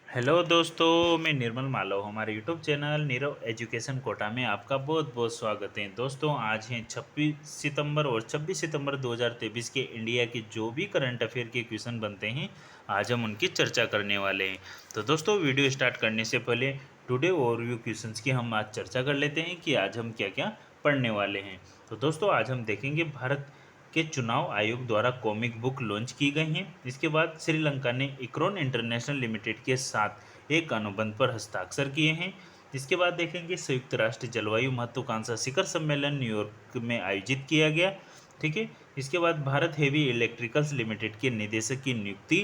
Hello दोस्तों, मैं निर्मल मालव। हमारे YouTube channel Nirav education Kota में आपका बहुत बहुत स्वागत है। दोस्तों, आज है 26 सितंबर और 26 सितंबर 2023 के इंडिया के जो भी करंट अफेयर के क्वेश्चन बनते हैं, आज हम उनकी चर्चा करने वाले हैं। तो दोस्तों, वीडियो स्टार्ट करने से पहले टुडे ओवरव्यू क्वेश्चंस की हम आज चर्चा कर लेते हैं कि आज हम क्या क्या पढ़ने वाले हैं। तो दोस्तों, आज हम देखेंगे भारत के चुनाव आयोग द्वारा कॉमिक बुक लॉन्च की गई हैं। इसके बाद श्रीलंका ने इक्रोन इंटरनेशनल लिमिटेड के साथ एक अनुबंध पर हस्ताक्षर किए हैं। इसके बाद देखेंगे संयुक्त राष्ट्र जलवायु महत्वाकांक्षा शिखर सम्मेलन न्यूयॉर्क में आयोजित किया गया। ठीक है। इसके बाद भारत हेवी इलेक्ट्रिकल्स लिमिटेड के निदेशक की नियुक्ति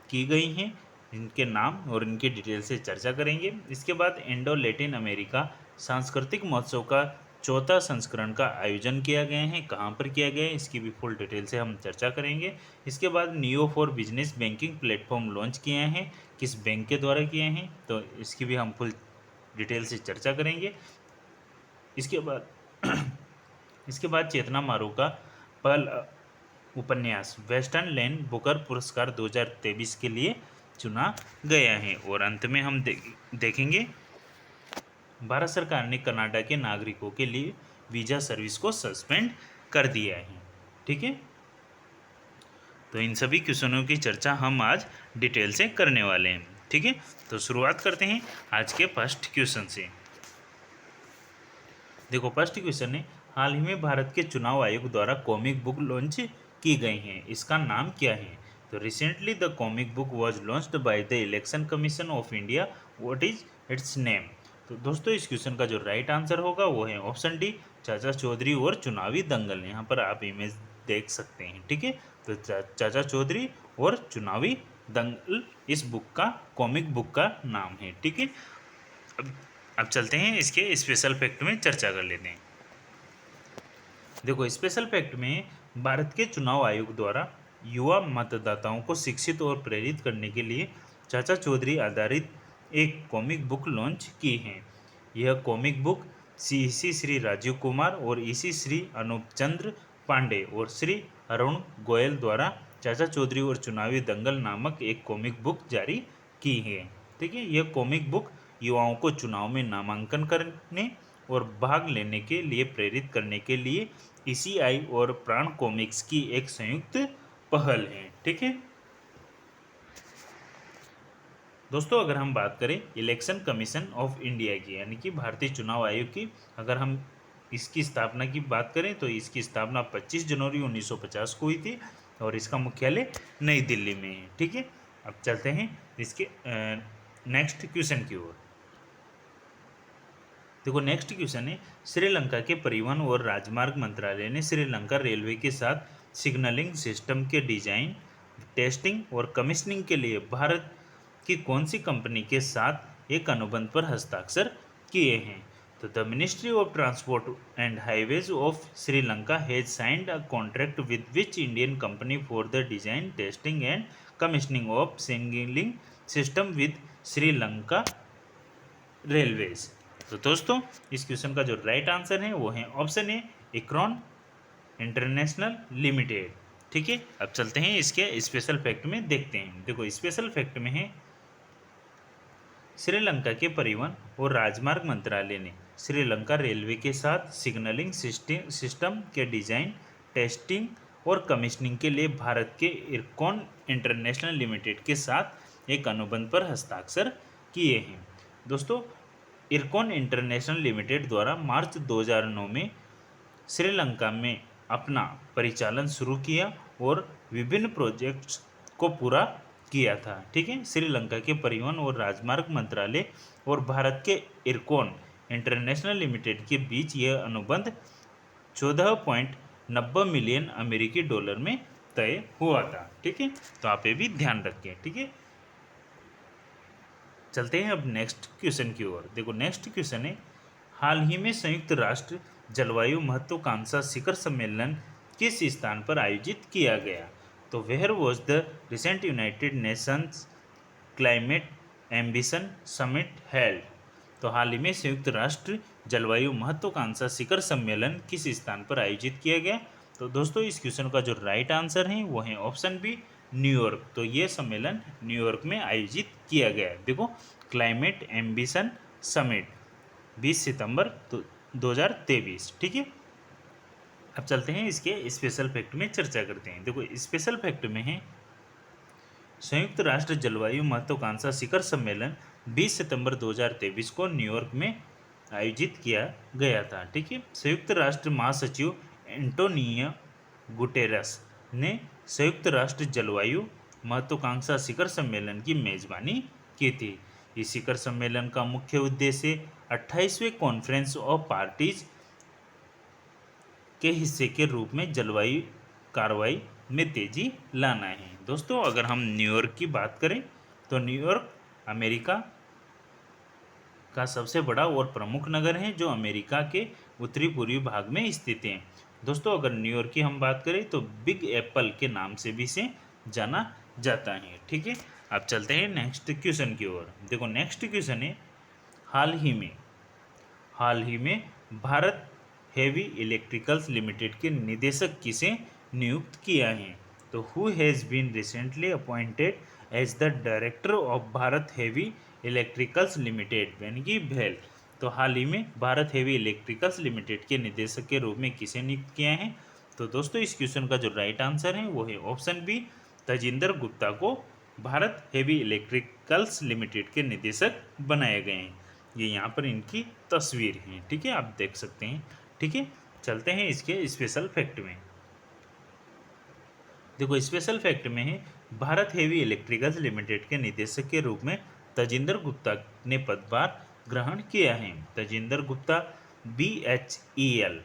की गई है। इनके नाम और इनकी डिटेल से चर्चा करेंगे। इसके बाद इंडो लैटिन अमेरिका सांस्कृतिक महोत्सव का चौथा संस्करण का आयोजन किया गया है। कहाँ पर किया गया है, इसकी भी फुल डिटेल से हम चर्चा करेंगे। इसके बाद neo for business banking platform launch किए हैं, किस बैंक के द्वारा किए हैं, तो इसकी भी हम फुल डिटेल से चर्चा करेंगे। इसके बाद इसके बाद चेतना मारू का पहला उपन्यास वेस्टर्न लैंड बुकर पुरस्कार 2023 के लिए चुना गया है। और अंत में हम देखेंगे भारत सरकार ने कनाडा के नागरिकों के लिए वीज़ा सर्विस को सस्पेंड कर दिया है। ठीक है। तो इन सभी क्वेश्चनों की चर्चा हम आज डिटेल से करने वाले हैं। ठीक है। तो शुरुआत करते हैं आज के फर्स्ट क्वेश्चन से। देखो, फर्स्ट क्वेश्चन है, हाल ही में भारत के चुनाव आयोग द्वारा कॉमिक बुक लॉन्च की गई हैं, इसका नाम क्या है? तो recently the comic book was launched by the election commission of India, what is it's name? तो दोस्तों, इस क्वेश्चन का जो राइट आंसर होगा वो है ऑप्शन डी, चाचा चौधरी और चुनावी दंगल। यहाँ पर आप इमेज देख सकते हैं। ठीक है। तो चाचा चौधरी और चुनावी दंगल इस बुक का, कॉमिक बुक का नाम है। ठीक है। अब चलते हैं इसके स्पेशल फैक्ट में चर्चा कर लेते हैं। देखो, स्पेशल फैक्ट में भारत के चुनाव आयोग द्वारा युवा मतदाताओं को शिक्षित और प्रेरित करने के लिए चाचा चौधरी आधारित एक कॉमिक बुक लॉन्च की है। यह कॉमिक बुक सी श्री राजीव कुमार और ईसी श्री अनूप चंद्र पांडे और श्री अरुण गोयल द्वारा चाचा चौधरी और चुनावी दंगल नामक एक कॉमिक बुक जारी की है। ठीक है। यह कॉमिक बुक युवाओं को चुनाव में नामांकन करने और भाग लेने के लिए प्रेरित करने के लिए ईसीआई और प्राण कॉमिक्स की एक संयुक्त पहल है। ठीक है। दोस्तों, अगर हम बात करें इलेक्शन कमीशन ऑफ इंडिया की, यानी कि भारतीय चुनाव आयोग की, अगर हम इसकी स्थापना की बात करें तो इसकी स्थापना 25 जनवरी 1950 को हुई थी और इसका मुख्यालय नई दिल्ली में है। ठीक है। अब चलते हैं इसके नेक्स्ट क्वेश्चन की ओर। देखो, नेक्स्ट क्वेश्चन है, श्रीलंका के परिवहन और राजमार्ग मंत्रालय ने श्रीलंका रेलवे के साथ सिग्नलिंग सिस्टम के डिजाइन, टेस्टिंग और कमीशनिंग के लिए भारत की कौन सी कंपनी के साथ एक अनुबंध पर हस्ताक्षर किए हैं? तो the ministry of transport and highways of Sri Lanka has signed a contract with which Indian company for the design, testing and commissioning of signalling system with Sri Lanka railways? तो दोस्तों, इस क्वेश्चन का जो राइट आंसर है वो है ऑप्शन ए, इक्रोन इंटरनेशनल लिमिटेड। ठीक है। अब चलते हैं इसके स्पेशल फैक्ट में देखते हैं। देखो, स्पेशल फैक्ट में है, श्रीलंका के परिवहन और राजमार्ग मंत्रालय ने श्रीलंका रेलवे के साथ सिग्नलिंग सिस्टम के डिजाइन, टेस्टिंग और कमीशनिंग के लिए भारत के इरकॉन इंटरनेशनल लिमिटेड के साथ एक अनुबंध पर हस्ताक्षर किए हैं। दोस्तों, इरकॉन इंटरनेशनल लिमिटेड द्वारा मार्च 2009 में श्रीलंका में अपना परिचालन शुरू किया और विभिन्न प्रोजेक्ट्स को पूरा किया था। ठीक है। श्रीलंका के परिवहन और राजमार्ग मंत्रालय और भारत के इरकॉन इंटरनेशनल लिमिटेड के बीच यह अनुबंध 14.90 मिलियन अमेरिकी डॉलर में तय हुआ था। ठीक है। तो आप ये भी ध्यान रखें। ठीक है। चलते हैं अब नेक्स्ट क्वेश्चन की ओर। देखो, नेक्स्ट क्वेश्चन है, हाल ही में संयुक्त राष्ट्र जलवायु महत्वाकांक्षा शिखर सम्मेलन किस स्थान पर आयोजित किया गया? तो where was the recent United Nations climate ambition summit held? तो हाल ही में संयुक्त राष्ट्र जलवायु महत्वाकांक्षा शिखर सम्मेलन किस स्थान पर आयोजित किया गया? तो दोस्तों, इस क्वेश्चन का जो राइट आंसर है वो है ऑप्शन बी, न्यूयॉर्क। तो ये सम्मेलन न्यूयॉर्क में आयोजित किया गया है। देखो, क्लाइमेट एम्बिशन समिट 20 सितंबर 2023। ठीक है, अब चलते हैं इसके स्पेशल फैक्ट में चर्चा करते हैं। देखो, स्पेशल फैक्ट में है संयुक्त राष्ट्र जलवायु महत्वाकांक्षा शिखर सम्मेलन 20 सितंबर 2023 को न्यूयॉर्क में आयोजित किया गया था। ठीक है, संयुक्त राष्ट्र महासचिव एंटोनियो गुटेरस ने संयुक्त राष्ट्र जलवायु महत्वाकांक्षा शिखर सम्मेलन की मेजबानी की थी। इस शिखर सम्मेलन का मुख्य उद्देश्य 28वें कॉन्फ्रेंस ऑफ पार्टीज के हिस्से के रूप में जलवायु कार्रवाई में तेजी लाना है। दोस्तों, अगर हम न्यूयॉर्क की बात करें तो न्यूयॉर्क अमेरिका का सबसे बड़ा और प्रमुख नगर है जो अमेरिका के उत्तरी पूर्वी भाग में स्थित है। दोस्तों, अगर न्यूयॉर्क की हम बात करें तो बिग एप्पल के नाम से भी इसे जाना जाता है। ठीक है, अब चलते हैं नेक्स्ट क्वेश्चन की ओर। देखो, नेक्स्ट क्वेश्चन है हाल ही में भारत हेवी इलेक्ट्रिकल्स लिमिटेड के निदेशक किसे नियुक्त किया है? तो who has been recently appointed as the director of Bharat heavy electricals limited, यानी कि भेल। तो हाल ही में भारत हेवी इलेक्ट्रिकल्स लिमिटेड के निदेशक के रूप में किसे नियुक्त किया है? तो दोस्तों, इस क्वेश्चन का जो राइट आंसर है वो है ऑप्शन बी, तजिंदर गुप्ता को भारत हेवी इलेक्ट्रिकल्स लिमिटेड के निदेशक बनाए गए हैं। ये यहाँ पर इनकी तस्वीर है। ठीक है, आप देख सकते हैं। ठीक है, चलते हैं इसके स्पेशल फैक्ट में। देखो, स्पेशल फैक्ट में है भारत हेवी इलेक्ट्रिकल्स लिमिटेड के निदेशक के रूप में तजिंदर गुप्ता ने पदभार ग्रहण किया है। तजिंदर गुप्ता BHEL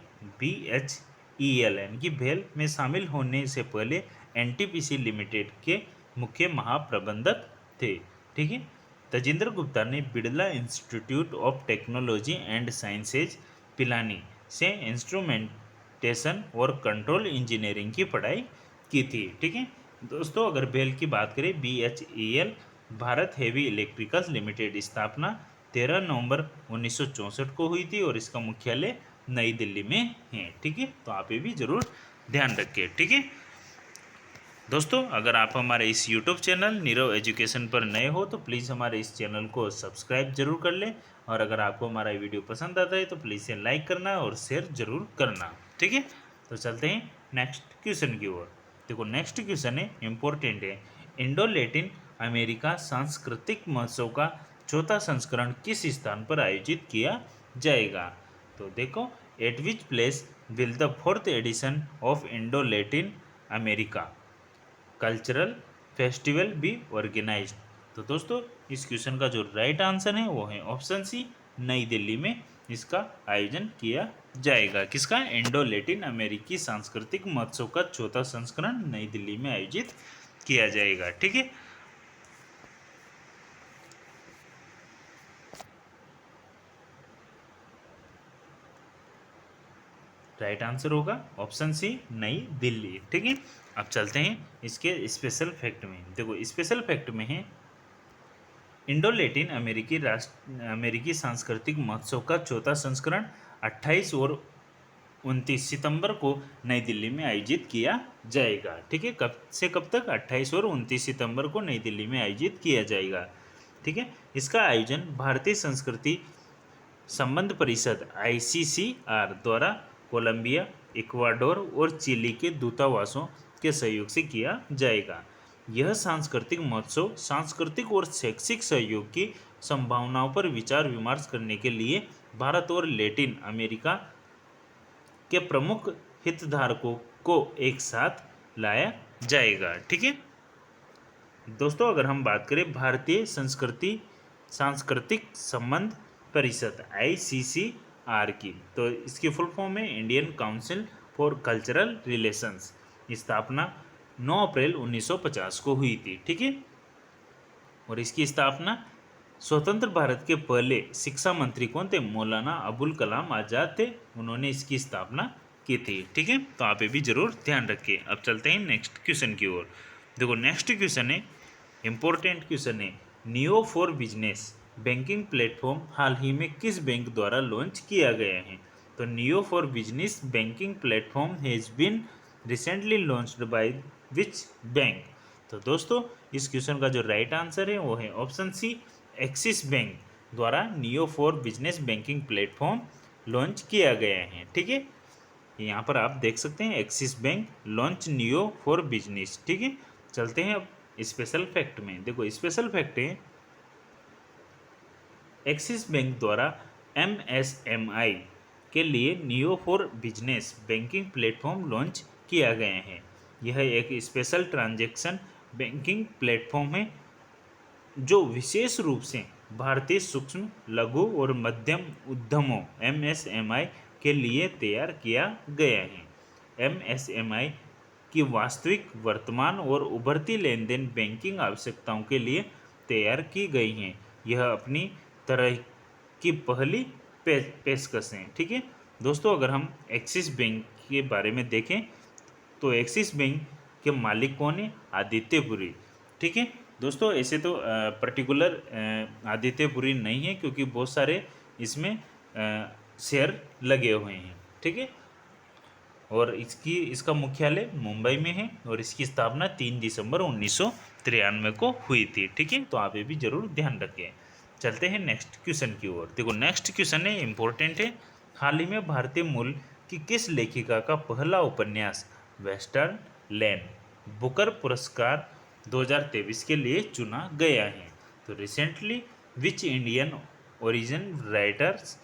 यानी कि भेल में शामिल होने से पहले NTPC लिमिटेड के मुख्य महाप्रबंधक थे। ठीक है, तजिंदर गुप्ता ने Birla institute of technology and sciences Pilani से इंस्ट्रूमेंटेशन और कंट्रोल इंजीनियरिंग की पढ़ाई की थी। ठीक है दोस्तों, अगर भेल की बात करें BHEL Bharat heavy electricals limited स्थापना 13 नवंबर 1964 को हुई थी और इसका मुख्यालय नई दिल्ली में है। ठीक है, तो आप ये भी जरूर ध्यान रखिए। ठीक है दोस्तों, अगर आप हमारे इस YouTube चैनल नीरव एजुकेशन पर नए हो तो प्लीज़ हमारे इस चैनल को सब्सक्राइब जरूर कर लें, और अगर आपको हमारा वीडियो पसंद आता है तो प्लीज़ इसे लाइक करना और शेयर जरूर करना। ठीक है, तो चलते हैं नेक्स्ट क्वेश्चन की ओर। देखो, नेक्स्ट क्वेश्चन है इम्पोर्टेंट है, इंडो लैटिन अमेरिका सांस्कृतिक महोत्सव का चौथा संस्करण किस स्थान पर आयोजित किया जाएगा? तो देखो, at which place will the 4th edition of Indo Latin America cultural festival be organised? तो दोस्तों, इस क्वेश्चन का जो राइट आंसर है वो है ऑप्शन सी, नई दिल्ली में इसका आयोजन किया जाएगा। किसका? इंडो लैटिन अमेरिकी सांस्कृतिक महोत्सव का चौथा संस्करण नई दिल्ली में आयोजित किया जाएगा। ठीक है, राइट आंसर होगा ऑप्शन सी, नई दिल्ली। ठीक है, अब चलते हैं इसके स्पेशल फैक्ट में। देखो, स्पेशल फैक्ट में है इंडो लैटिन अमेरिकी सांस्कृतिक महोत्सव का चौथा संस्करण 28 और 29 सितंबर को नई दिल्ली में आयोजित किया जाएगा। ठीक है, कब से कब तक? 28 और 29 सितंबर को नई दिल्ली में आयोजित किया जाएगा। ठीक है, इसका आयोजन भारतीय संस्कृति संबंध परिषद ICCR द्वारा कोलंबिया, इक्वाडोर और चिली के दूतावासों के सहयोग से किया जाएगा। यह सांस्कृतिक महोत्सव सांस्कृतिक और शैक्षिक सहयोग की संभावनाओं पर विचार विमर्श करने के लिए भारत और लैटिन अमेरिका के प्रमुख हितधारकों को एक साथ लाया जाएगा। ठीक है दोस्तों, अगर हम बात करें भारतीय सांस्कृतिक संबंध परिषद ICCR की, तो इसकी फुल फॉर्म है Indian council for cultural relations. स्थापना 9 अप्रैल 1950 को हुई थी। ठीक है, और इसकी स्थापना स्वतंत्र भारत के पहले शिक्षा मंत्री कौन थे? मौलाना अबुल कलाम आज़ाद थे, उन्होंने इसकी स्थापना की थी। ठीक है, तो आप ये भी जरूर ध्यान रखिए। अब चलते हैं नेक्स्ट क्वेश्चन की ओर। देखो, नेक्स्ट क्वेश्चन है इंपॉर्टेंट क्वेश्चन है, Neo for business banking platform हाल ही में किस बैंक द्वारा लॉन्च किया गया है? तो Neo for business banking platform has been recently launched by which bank? तो दोस्तों इस क्वेश्चन का जो राइट आंसर है वो है ऑप्शन सी, एक्सिस बैंक द्वारा neo for business banking platform launch किया गया है। ठीक है, यहाँ पर आप देख सकते हैं axis bank launch neo for business. ठीक है, चलते हैं अब स्पेशल फैक्ट में। देखो स्पेशल फैक्ट है, एक्सिस बैंक द्वारा MSMI के लिए neo for business banking platform launch किया गया है। यह एक स्पेशल ट्रांजैक्शन बैंकिंग प्लेटफॉर्म है जो विशेष रूप से भारतीय सूक्ष्म, लघु और मध्यम उद्यमों MSMI के लिए तैयार किया गया है। MSMI की वास्तविक, वर्तमान और उभरती लेन देन बैंकिंग आवश्यकताओं के लिए तैयार की गई हैं। यह अपनी तरह की पहली पेशकश है। ठीक है दोस्तों, अगर हम एक्सिस बैंक के बारे में देखें तो एक्सिस बैंक के मालिक कौन है? आदित्य पुरी। ठीक है दोस्तों, ऐसे तो पर्टिकुलर आदित्य पुरी नहीं है क्योंकि बहुत सारे इसमें शेयर लगे हुए हैं। ठीक है, और इसका मुख्यालय मुंबई में है और इसकी स्थापना 3 दिसंबर 1993 को हुई थी। ठीक है, तो आप ये भी जरूर ध्यान रखें। चलते हैं नेक्स्ट क्वेश्चन की ओर। देखो नेक्स्ट क्वेश्चन है इम्पोर्टेंट है। हाल ही में भारतीय मूल की किस लेखिका का पहला उपन्यास वेस्टर्न लैंड बुकर पुरस्कार 2023 के लिए चुना गया है? तो recently which Indian origin writer's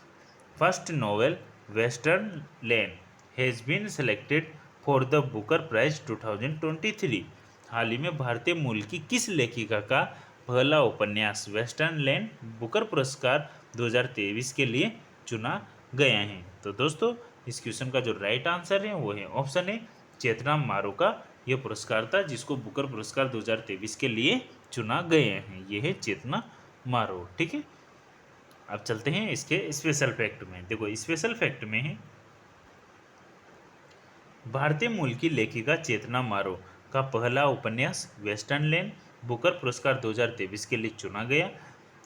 first novel Western Land has been selected for the Booker Prize 2023? हाल ही में भारतीय मूल की किस लेखिका का पहला उपन्यास वेस्टर्न लैंड बुकर पुरस्कार 2023 के लिए चुना गया है? तो दोस्तों इस क्वेश्चन का जो राइट आंसर है वो है ऑप्शन ए, चेतना मारू का यह पुरस्कार था जिसको बुकर पुरस्कार 2023 के लिए चुना गया है। ये है चेतना मारू। ठीक है, अब चलते हैं इसके स्पेशल फैक्ट में। देखो स्पेशल फैक्ट में है, भारतीय मूल की लेखिका चेतना मारू का पहला उपन्यास वेस्टर्न लैंड बुकर पुरस्कार 2023 के लिए चुना गया।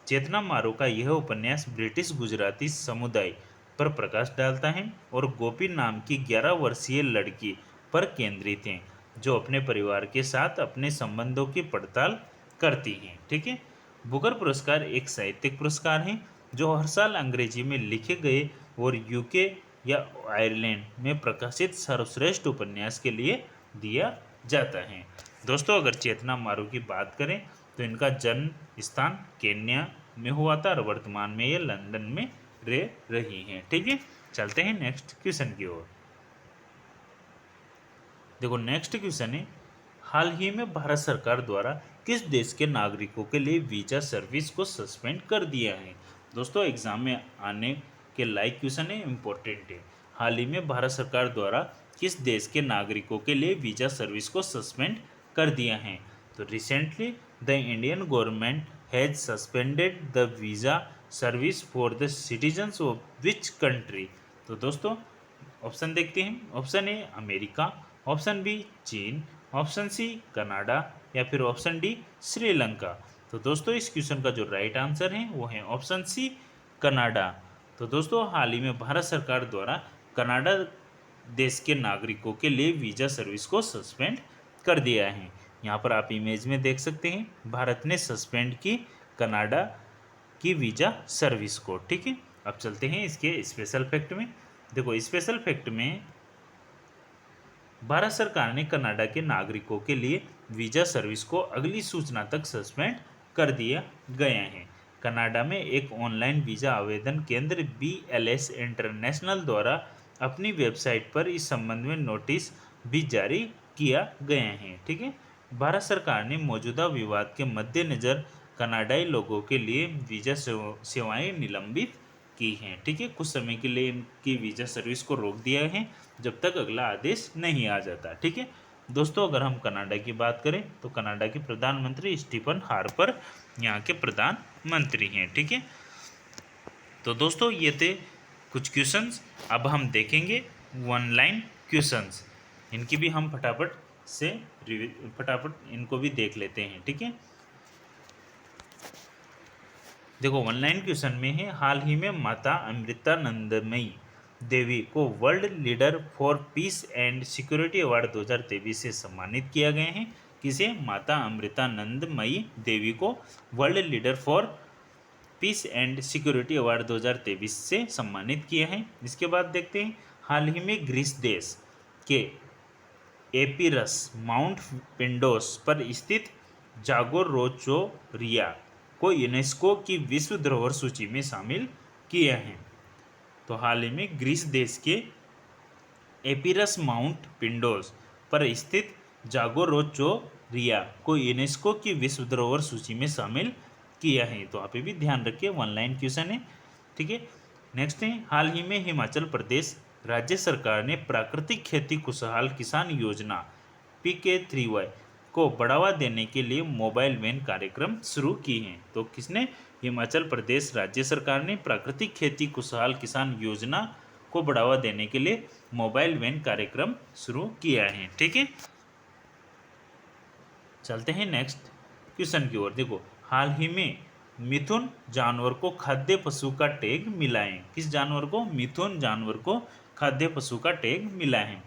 चेतना मारू का यह उपन्यास ब्रिटिश गुजराती समुदाय पर प्रकाश डालता है और गोपी नाम की 11 वर्षीय लड़की पर केंद्रित है जो अपने परिवार के साथ अपने संबंधों की पड़ताल करती है। ठीक है, बुकर पुरस्कार एक साहित्यिक पुरस्कार है जो हर साल अंग्रेजी में लिखे गए और यूके या आयरलैंड में प्रकाशित सर्वश्रेष्ठ उपन्यास के लिए दिया जाता है। दोस्तों अगर चेतना मारू की बात करें तो इनका जन्म स्थान केन्या में हुआ था और वर्तमान में ये लंदन में रह रही हैं। ठीक है, चलते हैं नेक्स्ट क्वेश्चन की ओर। देखो नेक्स्ट क्वेश्चन है, हाल ही में भारत सरकार द्वारा किस देश के नागरिकों के लिए वीजा सर्विस को सस्पेंड कर दिया है? दोस्तों एग्जाम में आने के लायक क्वेश्चन है, इम्पोर्टेंट है। हाल ही में भारत सरकार द्वारा किस देश के नागरिकों के लिए वीजा सर्विस को सस्पेंड कर दिया है? तो recently the Indian government has suspended the visa service for the citizens of which country? तो दोस्तों ऑप्शन देखते हैं। Option A America, option B Cheen, option C Canada या फिर ऑप्शन डी श्रीलंका। तो दोस्तों इस क्वेश्चन का जो राइट आंसर है वो है ऑप्शन सी कनाडा। तो दोस्तों हाल ही में भारत सरकार द्वारा कनाडा देश के नागरिकों के लिए वीज़ा सर्विस को सस्पेंड कर दिया है। यहाँ पर आप इमेज में देख सकते हैं भारत ने सस्पेंड की कनाडा की वीज़ा सर्विस को। ठीक है, अब चलते हैं इसके स्पेशल फैक्ट में। देखो स्पेशल फैक्ट में भारत सरकार ने कनाडा के नागरिकों के लिए वीज़ा सर्विस को अगली सूचना तक सस्पेंड कर दिया गया है। कनाडा में एक ऑनलाइन वीज़ा आवेदन केंद्र BLS इंटरनेशनल द्वारा अपनी वेबसाइट पर इस संबंध में नोटिस भी जारी किया गया है। ठीक है, भारत सरकार ने मौजूदा विवाद के मद्देनज़र कनाडाई लोगों के लिए वीज़ा सेवाएं निलंबित की हैं। ठीक है, कुछ समय के लिए इनकी वीज़ा सर्विस को रोक दिया है जब तक अगला आदेश नहीं आ जाता। ठीक है दोस्तों, अगर हम कनाडा की बात करें तो कनाडा के प्रधानमंत्री स्टीफन हार्पर यहाँ के प्रधानमंत्री हैं। ठीक है, तो दोस्तों ये थे कुछ क्वेश्चंस। अब हम देखेंगे वन लाइन क्वेश्चंस, इनकी भी हम फटाफट इनको भी देख लेते हैं। ठीक है, देखो वन लाइन क्वेश्चन में है, हाल ही में माता अमृतानंदमयी देवी को world leader for piece and security award 2023 से सम्मानित किया गया है। किसे? माता अमृतानंदमयी देवी को world leader for piece and security award 2023 से सम्मानित किया है। इसके बाद देखते हैं, हाल ही में ग्रीस देश के एपिरस माउंट पिंडोस पर स्थित जागोरोचोरिया को यूनेस्को की विश्व धरोहर सूची में शामिल किया है। तो हाल ही में ग्रीस देश के एपिरस माउंट पिंडोस पर स्थित जागोरोचोरिया को यूनेस्को की विश्व धरोहर सूची में शामिल किया है। तो आप ये भी ध्यान रखिए, ऑनलाइन क्वेश्चन है, ठीक है। नेक्स्ट है, हाल ही में हिमाचल प्रदेश राज्य सरकार ने प्राकृतिक खेती खुशहाल किसान योजना PK3Y को बढ़ावा देने के लिए मोबाइल वैन कार्यक्रम शुरू की हैं। तो किसने? हिमाचल प्रदेश राज्य सरकार ने प्राकृतिक खेती खुशहाल किसान योजना को बढ़ावा देने के लिए मोबाइल वैन कार्यक्रम शुरू किया है, ठीक है। चलते हैं नेक्स्ट क्वेश्चन की ओर। देखो, हाल ही में मिथुन जानवर को खाद्य पशु का टैग मिला है। किस जानवर को? मिथुन जानवर को खाद्य पशु का टैग मिला है।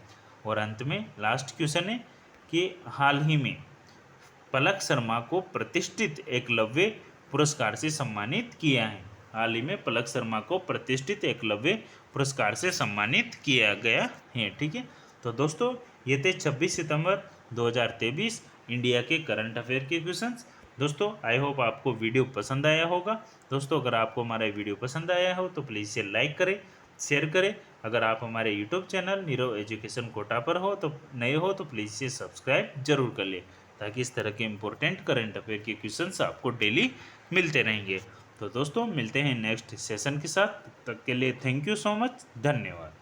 और अंत में लास्ट क्वेश्चन है कि हाल ही में पलक शर्मा को प्रतिष्ठित एकलव्य पुरस्कार से सम्मानित किया है। हाल ही में पलक शर्मा को प्रतिष्ठित एकलव्य पुरस्कार से सम्मानित किया गया है, ठीक है। तो दोस्तों, ये थे 26 सितंबर 2023 इंडिया के करंट अफेयर के क्वेश्चंस। दोस्तों, आई होप आपको वीडियो पसंद आया होगा। दोस्तों, अगर आपको हमारा वीडियो पसंद आया हो तो प्लीज़ इसे लाइक करें, शेयर करें। अगर आप हमारे YouTube channel Nirav education Kota पर हो तो नए हो तो प्लीज़ इसे सब्सक्राइब जरूर कर ले, ताकि इस तरह के इंपॉर्टेंट करंट अफेयर के क्वेश्चंस आपको डेली मिलते रहेंगे। तो दोस्तों, मिलते हैं नेक्स्ट सेशन के साथ। तब तक के लिए थैंक यू सो मच, धन्यवाद।